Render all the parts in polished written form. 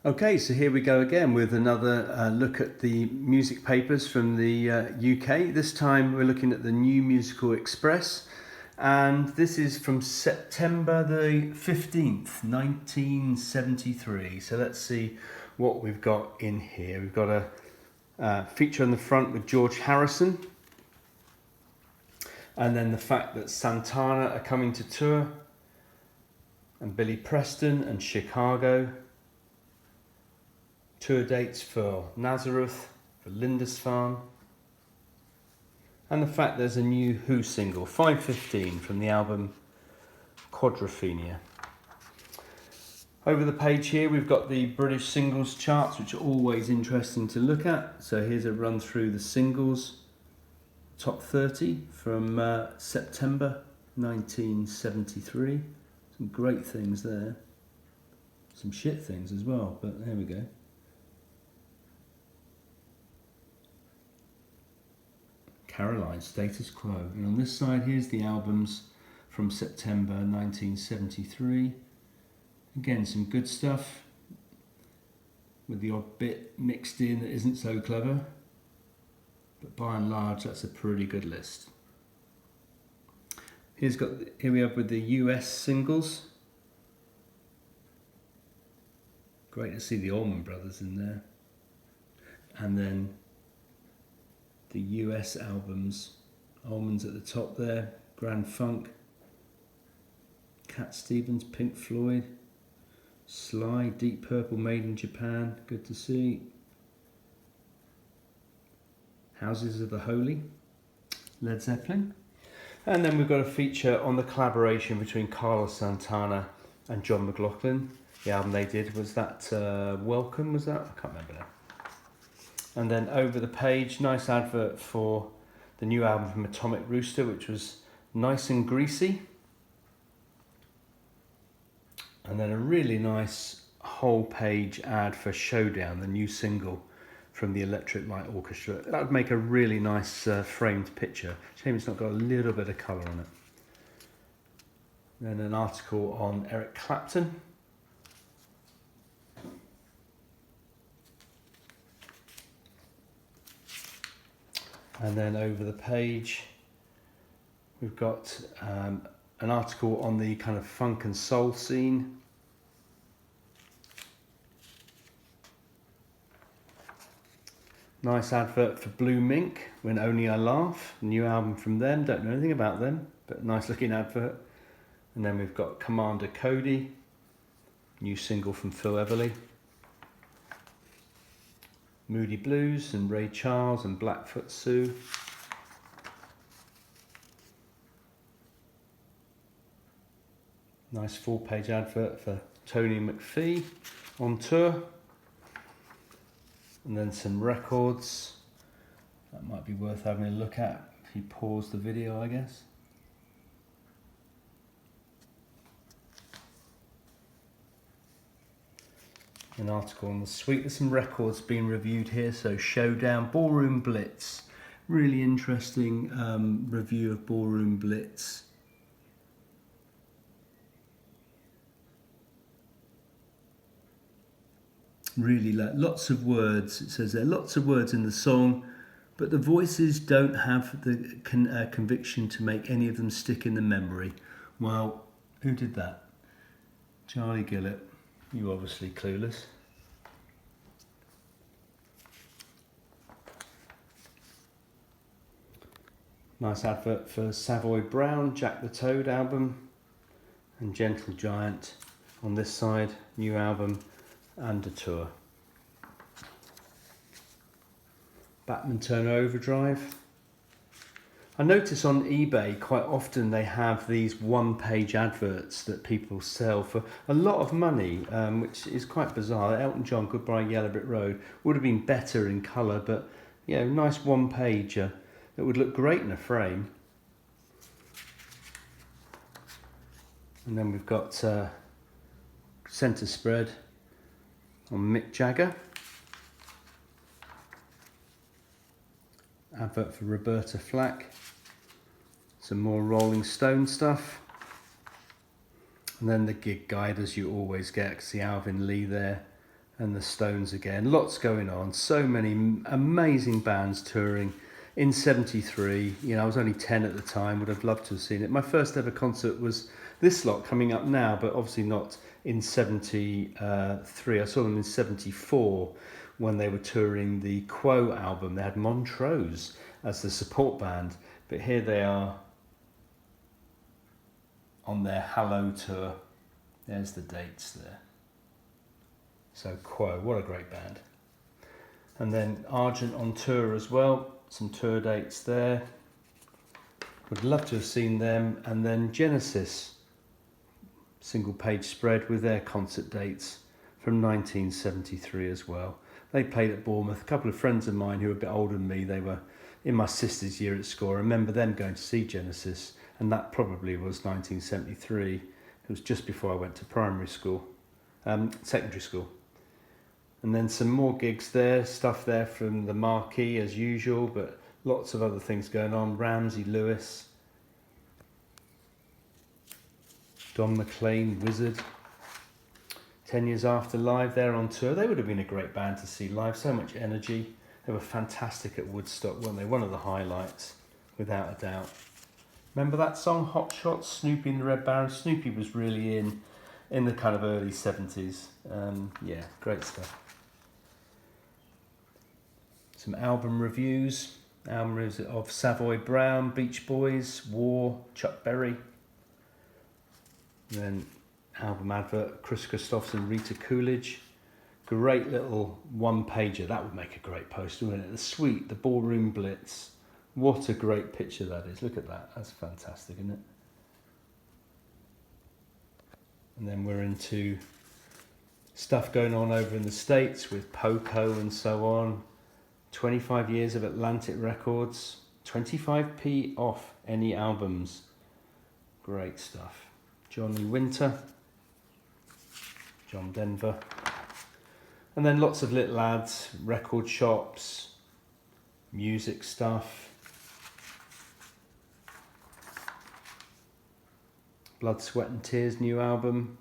Okay, so here we go again with another look at the music papers from the UK. This time we're looking at the New Musical Express, and this is from September the 15th, 1973. So let's see what we've got in here. We've got a feature on the front with George Harrison, and then the fact that Santana are coming to tour, and Billy Preston and Chicago. Tour dates for Nazareth, for Lindisfarne, and the fact there's a new Who single, 5:15, from the album Quadrophenia. Over the page here we've got the British singles charts, which are always interesting to look at. So here's a run through the singles top 30 from September 1973. Some great things there, some shit things as well, but there we go. Caroline, Status Quo. And on this side, here's the albums from September 1973. Again, some good stuff, with the odd bit mixed in that isn't so clever. But by and large, that's a pretty good list. Here we have with the US singles. Great to see the Allman Brothers in there. And then the US albums, Allman's at the top there, Grand Funk, Cat Stevens, Pink Floyd, Sly, Deep Purple, Made in Japan, good to see. Houses of the Holy, Led Zeppelin. And then we've got a feature on the collaboration between Carlos Santana and John McLaughlin. The album they did was that Welcome, was that? I can't remember now. And then over the page, nice advert for the new album from Atomic Rooster, which was Nice and Greasy. And then a really nice whole page ad for Showdown, the new single from the Electric Light Orchestra. That would make a really nice framed picture. Shame it's not got a little bit of colour on it. Then an article on Eric Clapton. And then over the page, we've got an article on the kind of funk and soul scene. Nice advert for Blue Mink, When Only I Laugh, new album from them. Don't know anything about them, but nice looking advert. And then we've got Commander Cody, new single from Phil Everly. Moody Blues and Ray Charles and Blackfoot Sue. Nice full page advert for Tony McPhee on tour. And then some records that might be worth having a look at if you pause the video, I guess. An article on the suite. There's some records being reviewed here. So Showdown, Ballroom Blitz. Really interesting review of Ballroom Blitz. Really lots of words. It says there are lots of words in the song, but the voices don't have the conviction to make any of them stick in the memory. Well, who did that? Charlie Gillett. You obviously clueless. Nice advert for Savoy Brown, Jack the Toad album, and Gentle Giant on this side, new album and a tour. Batman Turner Overdrive. I notice on eBay quite often they have these one-page adverts that people sell for a lot of money, which is quite bizarre. Elton John, Goodbye Yellow Brick Road, would have been better in colour, but yeah, nice one-pager that would look great in a frame. And then we've got centre spread on Mick Jagger. Advert for Roberta Flack. Some more Rolling Stone stuff. And then the gig guide, as you always get, see Alvin Lee there And the Stones again, lots going on, so many amazing bands touring. In 73, you know, I was only 10 at the time, would have loved to have seen it. My first ever concert was this lot coming up now, but obviously not in 73. I saw them in 74 when they were touring the Quo album. They had Montrose as the support band, but here they are on their Hello tour. There's the dates there. So Quo, what a great band. And then Argent on tour as well, some tour dates there. Would love to have seen them. And then Genesis, single page spread with their concert dates from 1973 as well. They played at Bournemouth. A couple of friends of mine who were a bit older than me, they were in my sister's year at school. I remember them going to see Genesis, and that probably was 1973. It was just before I went to primary school, secondary school. And then some more gigs there, stuff there from the Marquee as usual, but lots of other things going on. Ramsey Lewis, Don McLean, Wizard. 10 Years After live, they're on tour. They would have been a great band to see live, so much energy. They were fantastic at Woodstock, weren't they? One of the highlights, without a doubt. Remember that song, Hot Shots, Snoopy and the Red Baron? Snoopy was really in the kind of early 70s. Yeah, great stuff. Some album reviews. Album reviews of Savoy Brown, Beach Boys, War, Chuck Berry. And then album advert, Chris Christopherson, Rita Coolidge. Great little one-pager. That would make a great poster, wouldn't it? The Suite, the Ballroom Blitz. What a great picture that is. Look at that. That's fantastic, isn't it? And then we're into stuff going on over in the States with Poco and so on. 25 years of Atlantic Records. 25p off any albums. Great stuff. Johnny Winter. John Denver. And then lots of little ads, record shops, music stuff. Blood, Sweat and Tears new album.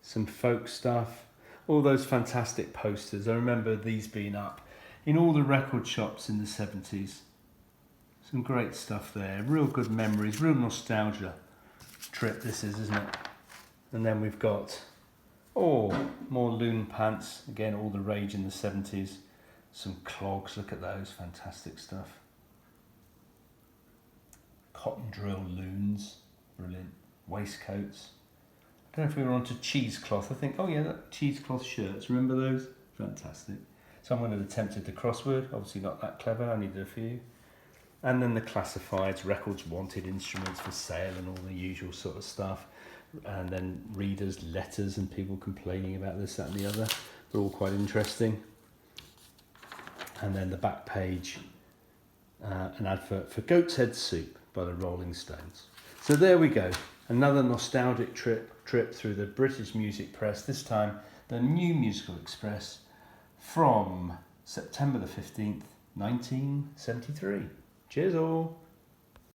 Some folk stuff. All those fantastic posters. I remember these being up in all the record shops in the 70s. Some great stuff there. Real good memories, real nostalgia trip this is, isn't it? And then we've got, more Loon Pants. Again, all the rage in the 70s. Some clogs, look at those, fantastic stuff. Cotton drill loons, brilliant. Waistcoats. I don't know if we were onto cheesecloth. I think, cheesecloth shirts. Remember those? Fantastic. Someone had attempted the crossword, obviously not that clever, only did a few. And then the classifieds, records wanted, instruments for sale and all the usual sort of stuff. And then readers' letters and people complaining about this, that and the other. They're all quite interesting. And then the back page, an advert for Goat's Head Soup by the Rolling Stones. So there we go. Another nostalgic trip through the British music press, this time the New Musical Express from September the 15th, 1973. Cheers all.